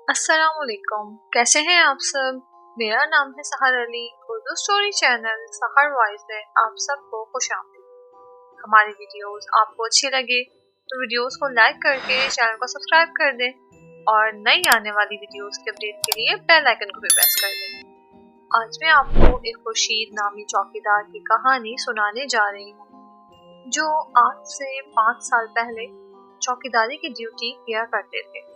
अस्सलाम वालेकुम, कैसे हैं आप सब। मेरा नाम है सहर अली। उर्दू स्टोरी चैनल सहर वॉइस में आप सबको खुशामदीद। हमारी वीडियोस आपको अच्छी लगे तो वीडियोस को लाइक करके चैनल को सब्सक्राइब कर दें और नई आने वाली वीडियोस के अपडेट के लिए बेल आइकन को भी प्रेस कर दें। आज मैं आपको एक खुर्शीद नामी चौकीदार की कहानी सुनाने जा रही हूँ, जो आज से 5 साल पहले चौकीदारी की ड्यूटी किया करते थे।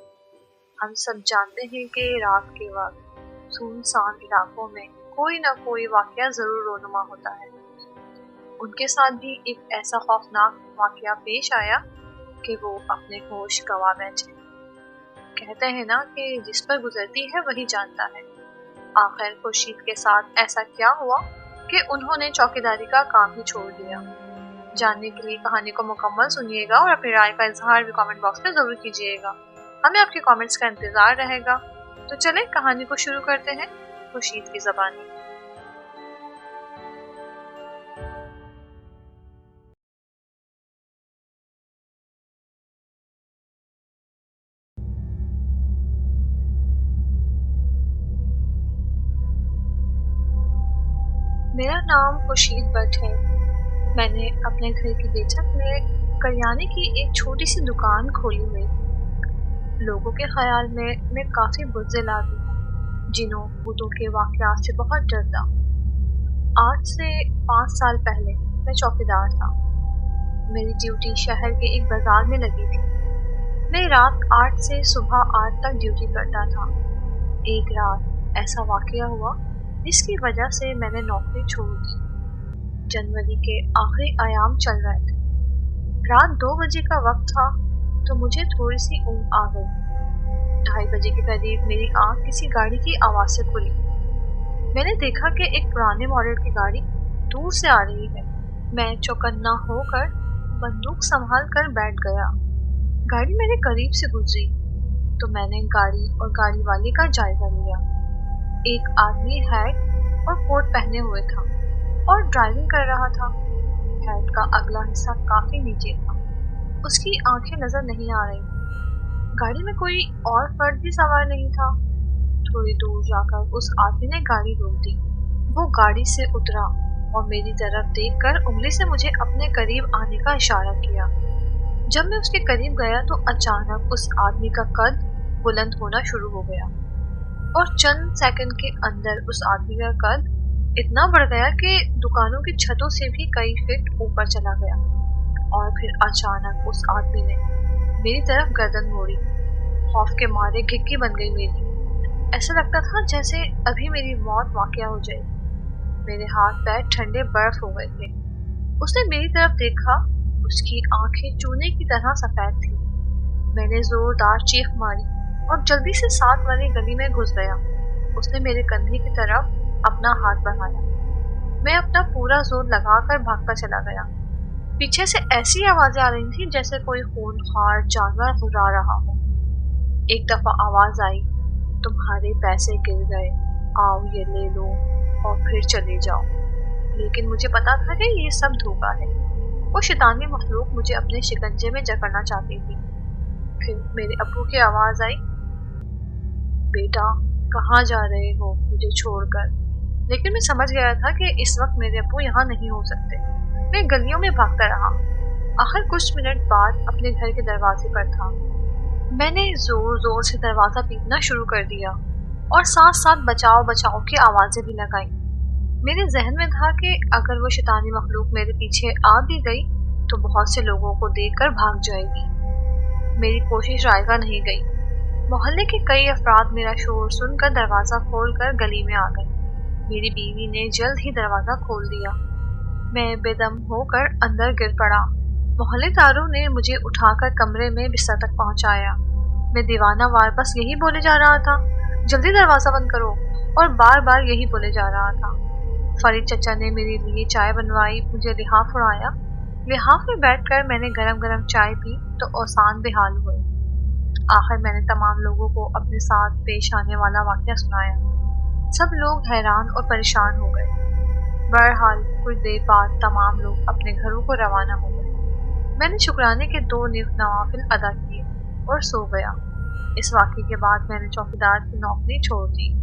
हम सब जानते हैं कि रात के वक्त सुनसान इलाकों में कोई ना कोई वाकया जरूर रोनुमा होता है। उनके साथ भी एक ऐसा खौफनाक वाकया पेश आया कि वो अपने होश गंवा बैठे। कहते हैं ना कि जिस पर गुजरती है वही जानता है। आखिर खुर्शीद के साथ ऐसा क्या हुआ कि उन्होंने चौकीदारी का काम ही छोड़ दिया। जानने के लिए कहानी को मुकम्मल सुनिएगा और अपनी राय का इजहार भी कमेंट बॉक्स में जरूर कीजिएगा। हमें आपके कमेंट्स का इंतजार रहेगा। तो चलें कहानी को शुरू करते हैं खुर्शीद की ज़बानी। मेरा नाम खुर्शीद भट्ट है। मैंने अपने घर की बैठक में करियाने की एक छोटी सी दुकान खोली हुई। लोगों के ख्याल में मैं काफ़ी बुज़दिल आदमी हूँ, जिन्हों भूतों के वाक़यात से बहुत डरता। आज से 5 साल पहले मैं चौकीदार था। मेरी ड्यूटी शहर के एक बाज़ार में लगी थी। मैं रात 8 से सुबह 8 तक ड्यूटी करता था। एक रात ऐसा वाक़या हुआ जिसकी वजह से मैंने नौकरी छोड़ दी। जनवरी के आखिरी अयाम चल रहे थे। रात 2 बजे का वक्त था तो मुझे थोड़ी सी ऊँघ आ गई। 2:30 बजे के करीब मेरी आँख किसी गाड़ी की आवाज़ से खुली। मैंने देखा कि एक पुराने मॉडल की गाड़ी दूर से आ रही है। मैं चौकन्ना होकर बंदूक संभाल कर बैठ गया। गाड़ी मेरे करीब से गुजरी तो मैंने गाड़ी और गाड़ी वाले का जायजा लिया। एक आदमी हैट और कोट पहने हुए था और ड्राइविंग कर रहा था। हैट का अगला हिस्सा काफी नीचे था। उसकी आंखें नजर नहीं आ रही। गाड़ी में कोई और फर्द भी सवार नहीं था। थोड़ी दूर जाकर उस आदमी ने गाड़ी रोक दी। वो गाड़ी से उतरा और मेरी तरफ देखकर उंगली से मुझे अपने करीब आने का इशारा किया। जब मैं उसके करीब गया तो अचानक उस आदमी का कद बुलंद होना शुरू हो गया और चंद सेकंड के अंदर उस आदमी का कद इतना बढ़ गया कि दुकानों की छतों से भी कई फीट ऊपर चला गया। और फिर अचानक उस आदमी ने मेरी तरफ गर्दन मोड़ी। खौफ के मारे घिक्की बन गई मेरी। ऐसा लगता था जैसे अभी मेरी मौत वाक़या हो जाएगी। मेरे हाथ पैर ठंडे बर्फ हो गए थे। उसने मेरी तरफ देखा। उसकी आंखें चूने की तरह सफेद थी। मैंने जोरदार चीख मारी और जल्दी से साथ वाली गली में घुस गया। उसने मेरे कंधे की तरफ अपना हाथ बढ़ाया। मैं अपना पूरा जोर लगाकर भागता चला गया। पीछे से ऐसी आवाजें आ रही थी जैसे कोई खूंखार जानवर हुर्रा रहा हो। एक दफा आवाज आई, तुम्हारे पैसे गिर गए, आओ ये ले लो और फिर चले जाओ। लेकिन मुझे पता था कि ये सब धोखा है। वो शैतानी मखलूक मुझे अपने शिकंजे में जकड़ना चाहती थी। फिर मेरे अब्बू की आवाज आई, बेटा कहाँ जा रहे हो मुझे छोड़कर। लेकिन मैं समझ गया था कि इस वक्त मेरे अब्बू यहाँ नहीं हो सकते। मैं गलियों में भागता रहा। आखिर कुछ मिनट बाद अपने घर के दरवाजे पर था। मैंने जोर जोर से दरवाजा पीटना शुरू कर दिया और साथ साथ बचाओ बचाओ की आवाजें भी लगाई। मेरे जहन में था कि अगर वो शैतानी मखलूक मेरे पीछे आ भी गई तो बहुत से लोगों को देखकर भाग जाएगी। मेरी कोशिश रायगा नहीं गई। मोहल्ले के कई अफराद मेरा शोर सुनकर दरवाजा खोलकर गली में आ गए। मेरी बीवी ने जल्द ही दरवाजा खोल दिया। मैं बेदम होकर अंदर गिर पड़ा। मोहल्लेदारों ने मुझे उठाकर कमरे में बिस्तर तक पहुंचाया। मैं दीवाना वार बस यही बोले जा रहा था, जल्दी दरवाजा बंद करो, और बार बार यही बोले जा रहा था। फरीद चचा ने मेरे लिए चाय बनवाई, मुझे लिहाफ उड़ाया। लिहाफ में बैठकर मैंने गरम गरम चाय पी तो औसान बेहाल हुए। आखिर मैंने तमाम लोगों को अपने साथ पेश आने वाला वाकया सुनाया। सब लोग हैरान और परेशान हो गए। बहरहाल कुछ देर बाद तमाम लोग अपने घरों को रवाना हो गए। मैंने शुक्राने के 2 नवाफिल अदा किए और सो गया। इस वाक़ये के बाद मैंने चौकीदार की नौकरी छोड़ दी।